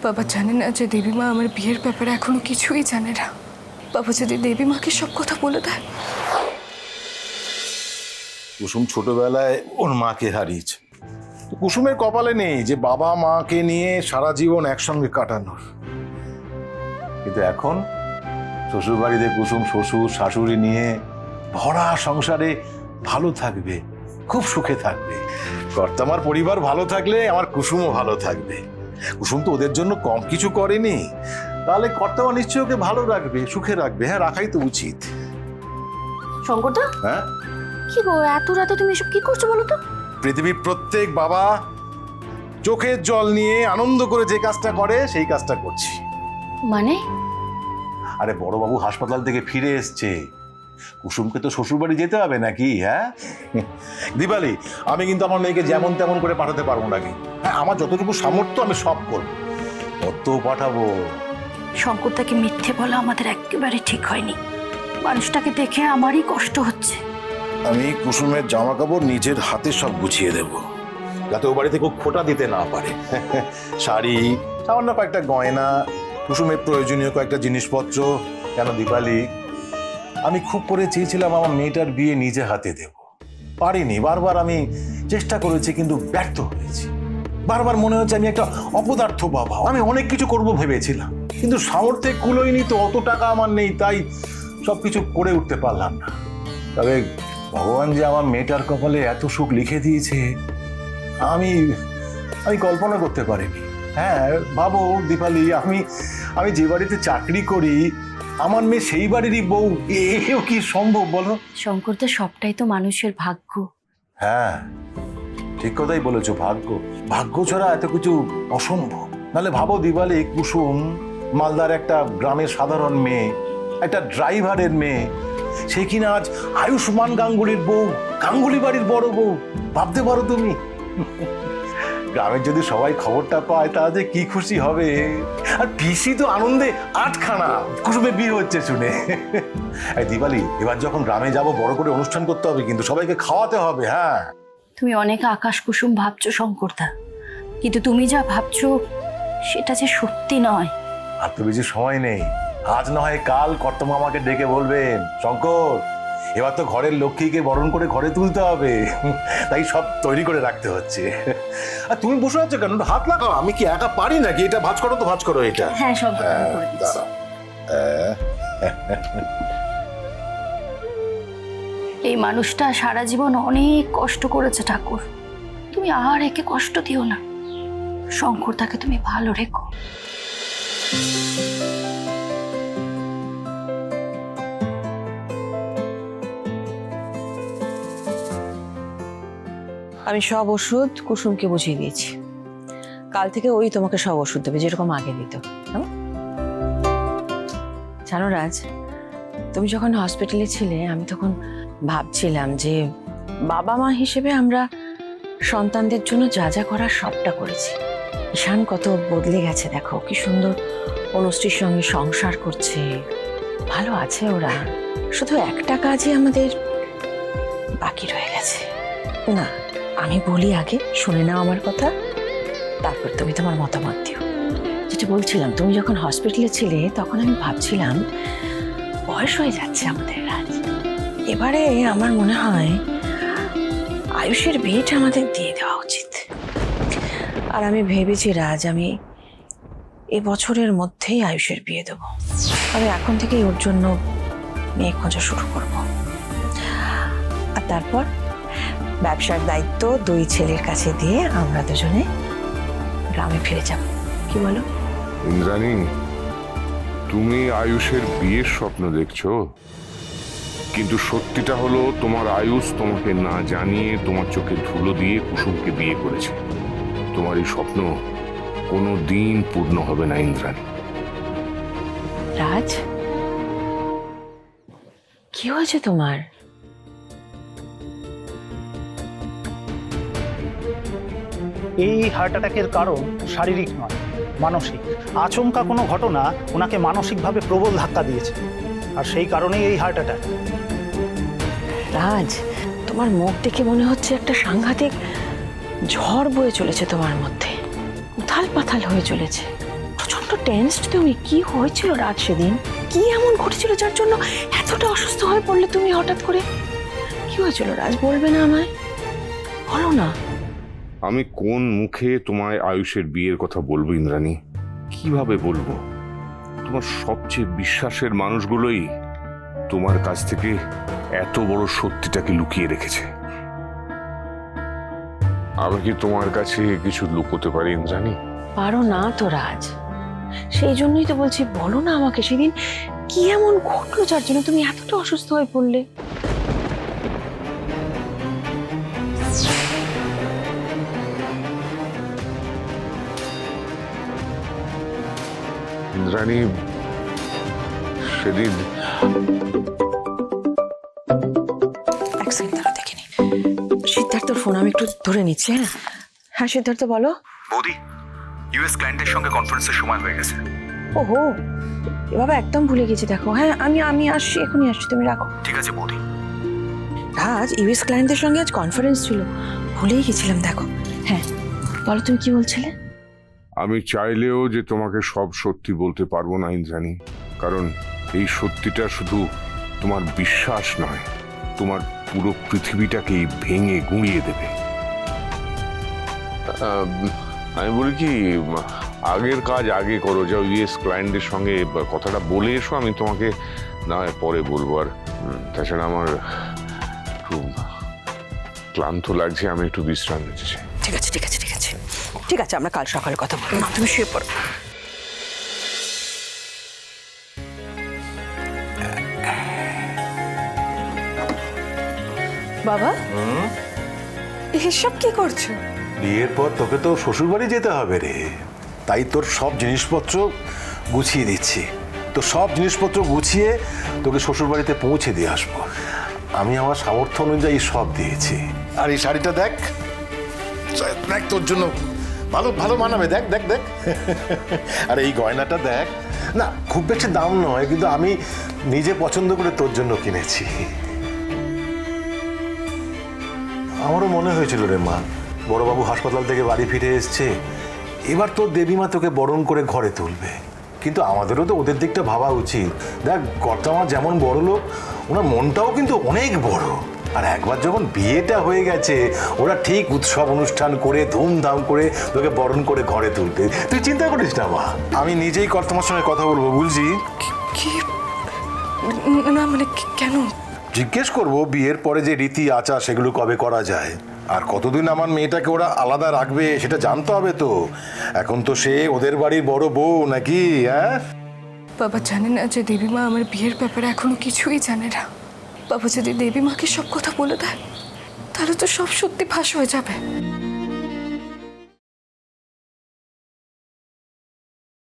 বাবা জানে না যে দেবীমা আমার বিয়ের ব্যাপারে এখনো কিছুই জানে না। বাবা যদি দেবীমাকে সব কথা বলে দেয়। কুসুম ছোটবেলায় ওর মাকে হারিয়েছে। তো কুসুমের কপালে নেই যে বাবা মাকে নিয়ে সারা জীবন একসঙ্গে কাটানোর। কিন্তু এখন শ্বশুর বাড়িতে কুসুম শ্বশুর শাশুড়ি নিয়ে ভরা সংসারে ভালো থাকবে, খুব সুখে থাকবে। কর্তামার পরিবার ভালো থাকলে আমার কুসুমও ভালো থাকবে। কুসুম তো ওদের জন্য কম কিছু করেনি, তাহলে কর্তামা নিশ্চয়ই ওকে ভালো রাখবে, সুখে রাখবে। হ্যাঁ, রাখাই তো উচিত। শঙ্করদা, হ্যাঁ কি গো এত রাতে তুমি এসব কি করছো বলো তো? পৃথিবীর প্রত্যেক বাবা চোখের জল নিয়ে আনন্দ করে যে কাজটা করে সেই কাজটা করছি। মানে? আরে বড়বাবু হাসপাতাল থেকে ফিরে এসছে, কুসুমকে তো শ্বশুর বাড়ি যেতে হবে নাকি? হ্যাঁ দীপালি, আমি কিন্তু আমার মেয়েকে যেমন তেমন করে পাঠাতে পারবো নাকি। হ্যাঁ, আমার যতটুকু সামর্থ্য আমি সব করবো। কত পাঠাবো? শঙ্করদাকে মিথ্যে বলা আমাদের একেবারে ঠিক হয়নি। মানুষটাকে দেখে আমারই কষ্ট হচ্ছে। আমি কুসুমের জামা কাপড় নিজের হাতে সব গুছিয়ে দেব, যাতে ও বাড়িতে কেউ খোঁটা দিতে না পারে। শাড়ি, সামান্য কয়েকটা গয়না, কুসুমের প্রয়োজনীয় কয়েকটা জিনিসপত্র। কেন দীপালি, আমি খুব করে চেয়েছিলাম আমার মেয়েটার বিয়ে নিজে হাতে দেব, পারিনি। বারবার আমি চেষ্টা করেছি কিন্তু ব্যর্থ হয়েছি। বারবার মনে হচ্ছে আমি একটা অপদার্থ বাবা। আমি অনেক কিছু করব ভেবেছিলাম, কিন্তু সামর্থ্যে কুলোয়নি তো, অত টাকা আমার নেই, তাই সবকিছু করে উঠতে পারলাম না। তবে ভগবান যে আমার মেয়েটার কপালে এত সুখ লিখে দিয়েছে আমি আমি কল্পনা করতে পারিনি। হ্যাঁ ভাবো দীপালি, আমি যে বাড়িতে চাকরি করি আমার মেয়ে সেই বাড়িরই বউ। এও কি সম্ভব বলো? শঙ্করদা, সবটাই তো মানুষের ভাগ্য। হ্যাঁ ঠিক কথাই বলেছো, ভাগ্য। ভাগ্য ছাড়া এত কিছু অসম্ভব। নাহলে ভাবো দীপালি, কুসুম মালদার একটা গ্রামের সাধারণ মেয়ে, একটা ড্রাইভারের মেয়ে, সে কিনা আজ আয়ুষ্মান গাঙ্গুলির বউ, গাঙ্গুলি বাড়ির বড় বউ। ভাবতে পারো তুমি? গ্রামের যদি সবাই খবরটা পায় তাহলে কি খুশি হবে। আর পিসি তো আনন্দে আটখানা, কুসুমের বিয়ে হচ্ছে শুনে। এই দীপালি, এবার যখন গ্রামে যাব বড় করে অনুষ্ঠান করতে হবে, কিন্তু সবাইকে খাওয়াতে হবে। হ্যাঁ, তুমি অনেক আকাশ কুসুম ভাবছো শঙ্করদা, কিন্তু তুমি যা ভাবছো সেটা যে সত্যি নয়। আর তো বেশি সময় নেই। আজ না হয় কাল কর্তমা আমাকে ডেকে বলবেন, শঙ্কর এবার তো ঘরের লক্ষ্মীকে বরণ করে ঘরে তুলতে হবে, তাই সব তৈরি করে রাখতে হচ্ছে। আর তুমি বসে আছো কেন? হাত লাগাও। আমি কি একা পারি নাকি? এটা ভাঁজ করো তো, ভাঁজ করো এটা। হ্যাঁ শঙ্করদা, আমি করে দিচ্ছি। দাঁড়াও। এই মানুষটা সারা জীবন অনেক কষ্ট করেছে ঠাকুর, তুমি আর একে কষ্ট দিও না। শঙ্করদাকে তুমি ভালো রেখো। আমি সব ওষুধ কুসুমকে বুঝিয়ে দিয়েছি। কাল থেকে ওই তোমাকে সব ওষুধ দেবে, যেরকম আগে দিত। জানো রাজ, তুমি যখন হসপিটালে ছিলে আমি তখন ভাবছিলাম যে বাবা মা হিসেবে আমরা সন্তানদের জন্য যা যা করার সবটা করেছি। ঈশান কত বদলে গেছে দেখো, কি সুন্দর অনুষ্ঠির সঙ্গে সংসার করছে, ভালো আছে ওরা। শুধু একটা কাজই আমাদের বাকি রয়ে গেছে। না, আমি বলি আগে, শুনে নাও আমার কথা, তারপর তুমি তোমার মতামত দিও। যেটা বলছিলাম, তুমি যখন হসপিটালে ছিলে তখন আমি ভাবছিলাম বয়স হয়ে যাচ্ছে আমাদের রাজ, এবারে আমার মনে হয় আয়ুষের বিয়েটা আমাদের দিয়ে দেওয়া উচিত। আর আমি ভেবেছি রাজ, আমি এবছরের মধ্যেই আয়ুষের বিয়ে দেবো। আমি এখন থেকেই ওর জন্য মেয়ে খোঁজা শুরু করব। আর তারপর ব্যবসার দায়িত্ব দুই ছেলের কাছে দিয়ে আমরা দুজনে গ্রামে ফিরে যাব। কি বলো? ইন্দ্রাণী, তুমি আয়ুষের বিয়ের স্বপ্ন দেখছো, কিন্তু সত্যিটা হলো তোমার আয়ুষ তোমাকে না জানিয়ে তোমার চোখে ধুলো দিয়ে কুসুমকে বিয়ে করেছে। তোমার এই স্বপ্ন কোনো দিন পূর্ণ হবে না ইন্দ্রাণী। রাজ, কি হয়েছে তোমার? এই হার্ট অ্যাটাকের কারণ শারীরিক নয়, মানসিক। আচমকা কোনো ঘটনা ওনাকে মানসিকভাবে প্রবল ধাক্কা দিয়েছে, আর সেই কারণেই এই হার্ট অ্যাটাক। রাজ, তোমার মুখ দেখে মনে হচ্ছে একটা সাংঘাতিক ঝড় বয়ে চলেছে তোমার মধ্যে, উথাল পাথাল হয়ে চলেছে। কত টেনসড তুমি? কি হয়েছিল রাত সেদিন? কি এমন ঘটেছিল যার জন্য এতটা অসুস্থ হয়ে পড়লে তুমি হঠাৎ করে? কি হয়েছিল রাজ, বলবে না আমায়? বলো না। আমি কোন মুখে তোমায় আয়ুষের বিয়ের কথা বলবো ইন্দ্রাণী? কিভাবে বলবো? তোমার সবচেয়ে বিশ্বাসের মানুষগুলোই তোমার কাছ থেকে এত বড় সত্যিটাকে লুকিয়ে রেখেছে। আমি কি তোমার কাছে কিছু লুকোতে পারি ইন্দ্রাণী? পারো না তো রাজ, সেই জন্যই তো বলছি বলো না আমাকে সেদিন কি এমন ঘটলো যার জন্য তুমি এতটা অসুস্থ হয়ে পড়লে? ইন্দ্রাণী, সেদিন এক সেকেন্ড দাঁড়া, দেখিনি। সিদ্ধার্থর ফোন আমি একটু ধরে নিচ্ছি। হ্যাঁ হ্যাঁ সিদ্ধার্থ বলো। বৌদি, ইউএস ক্লায়েন্টের সঙ্গে কনফারেন্সের সময় হয়ে গেছে। ওহো, এভাবে একদম ভুলে গেছি। দেখো হ্যাঁ আমি আসছি, এখনই আসছি, তুমি রাখো। ঠিক আছে বৌদি। আজ ইউএস ক্লায়েন্টদের সঙ্গে আজ কনফারেন্স ছিল, ভুলেই গেছিলাম। দেখো হ্যাঁ বলো, তুমি কি বলছিলে? আমি চাইলেও যে তোমাকে সব সত্যি বলতে পারবো না ইন্দ্রাণী, কারণ এই সত্যিটা শুধু তোমার বিশ্বাস নয়, তোমার পুরো পৃথিবীটাকেই ভেঙে গুঁড়িয়ে দেবে। আমি বলি কি, আগের কাজ আগে করো, যাও ইউএস ক্লায়েন্টের সঙ্গে কথাটা বলে এসো, আমি তোমাকে না হয় পরে বলবো। আর তাছাড়া আমার একটু ক্লান্ত লাগছে, আমি একটু বিশ্রাম নিতে চাই। ঠিক আছে ঠিক আছে ঠিক আছে ঠিক আছে, আমরা কাল সকালে কথা বলবো। না তুমি শুয়ে পড়ো। বাবা, এসব কি করছো? বিয়ের পর তোকে তো শ্বশুরবাড়ি যেতে হবে রে, তাই তোর সব জিনিসপত্র গুছিয়ে দিচ্ছি। তো সব জিনিসপত্র গুছিয়ে তোকে শ্বশুরবাড়িতে পৌঁছে দিয়ে আসবো। আমি আমার সামর্থ্য অনুযায়ী সব দিয়েছি। আর এই শাড়িটা দেখ, দেখ তোর জন্য ভালো ভালো মানাবে, দেখ দেখ দেখ। আর এই গয়নাটা দেখ, না খুব বেশি দাম নয়, কিন্তু আমি নিজে পছন্দ করে তোর জন্য কিনেছি। আমারও মনে হয়েছিল রে মা, বড়বাবু হাসপাতাল থেকে বাড়ি ফিরে এসছে, এবার তোর দেবীমা তোকে বরণ করে ঘরে তুলবে, কিন্তু আমাদেরও তো ওদের দিকটা ভাবা উচিত। দেখ কর্তামা যেমন বড় লোক, ওনার মনটাও কিন্তু অনেক বড়। আর একবার যখন বিয়েটা হয়ে গেছে, ওরা ঠিক উৎসব অনুষ্ঠান করে ধুমধাম করে তোকে বরণ করে ঘরে তুলবে। তুই চিন্তা করিস না মা, আমি নিজেই কর্তামার সঙ্গে কথা বলবো, বুঝলি? কি না মানে কেন? জিজ্ঞেস করবো বিয়ের পরে যে রীতি আচার সেগুলো কবে করা যায়, আর কতদিন আমার মেয়েটাকে ওরা আলাদা রাখবে সেটা জানতে হবে তো। এখন তো সে ওদের বাড়ির বড় বউ নাকি? হ্যাঁ বাবা জানে না যে দেবীমা আমার বিয়ের ব্যাপারে এখনো কিছুই জানে না। বাবা যদি দেবীমাকে সব কথা বলে দেয়, তাহলে তো সব সত্যি ফাঁস হয়ে যাবে।